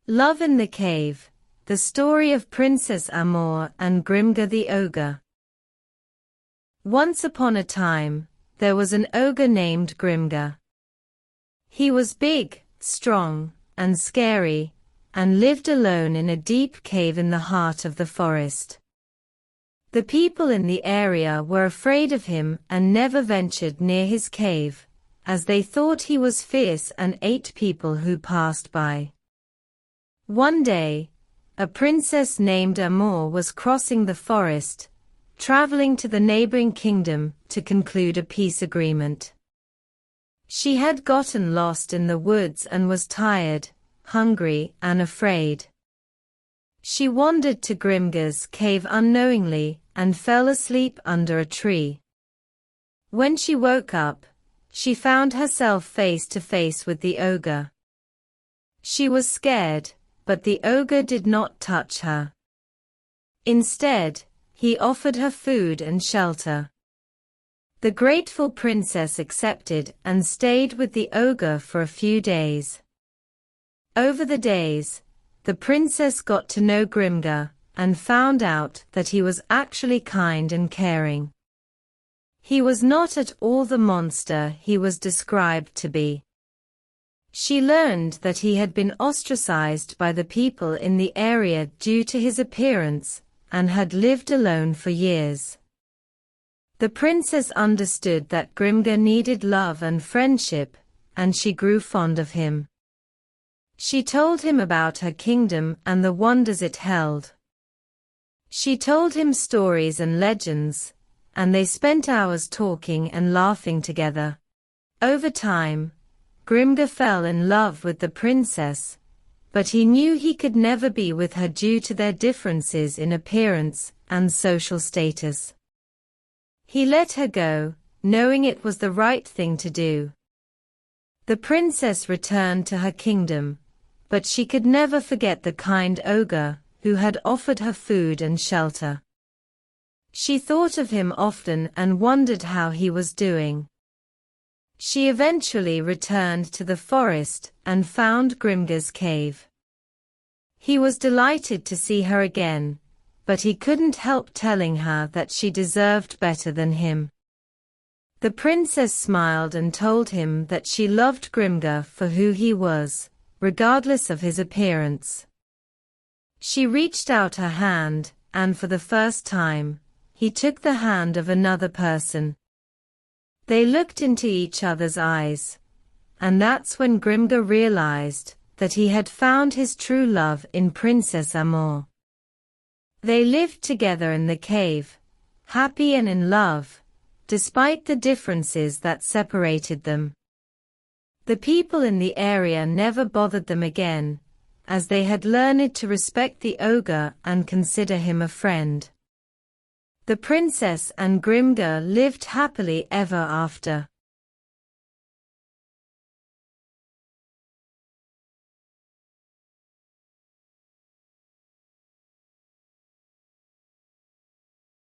Love in the Cave, the story of Princess Amour and Grimgor the Ogre. Once upon a time, there was an ogre named Grimgor. He was big, strong, and scary, and lived alone in a deep cave in the heart of the forest. The people in the area were afraid of him and never ventured near his cave, as they thought he was fierce and ate people who passed by. One day, a princess named Amour was crossing the forest, traveling to the neighboring kingdom to conclude a peace agreement. She had gotten lost in the woods and was tired, hungry, and afraid. She wandered to Grimgor's cave unknowingly and fell asleep under a tree. When she woke up, she found herself face to face with the ogre. She was scared, but the ogre did not touch her. Instead, he offered her food and shelter. The grateful princess accepted and stayed with the ogre for a few days. Over the days, the princess got to know Grimgor and found out that he was actually kind and caring. He was not at all the monster he was described to be. She learned that he had been ostracized by the people in the area due to his appearance, and had lived alone for years. The princess understood that Grimgor needed love and friendship, and she grew fond of him. She told him about her kingdom and the wonders it held. She told him stories and legends, and they spent hours talking and laughing together. Over time, Grimgor fell in love with the princess, but he knew he could never be with her due to their differences in appearance and social status. He let her go, knowing it was the right thing to do. The princess returned to her kingdom, but she could never forget the kind ogre who had offered her food and shelter. She thought of him often and wondered how he was doing. She eventually returned to the forest and found Grimgor's cave. He was delighted to see her again, but he couldn't help telling her that she deserved better than him. The princess smiled and told him that she loved Grimgor for who he was, regardless of his appearance. She reached out her hand, and for the first time, he took the hand of another person. They looked into each other's eyes, and that's when Grimgor realized that he had found his true love in Princess Amour. They lived together in the cave, happy and in love, despite the differences that separated them. The people in the area never bothered them again, as they had learned to respect the ogre and consider him a friend. The princess and Grimgor lived happily ever after.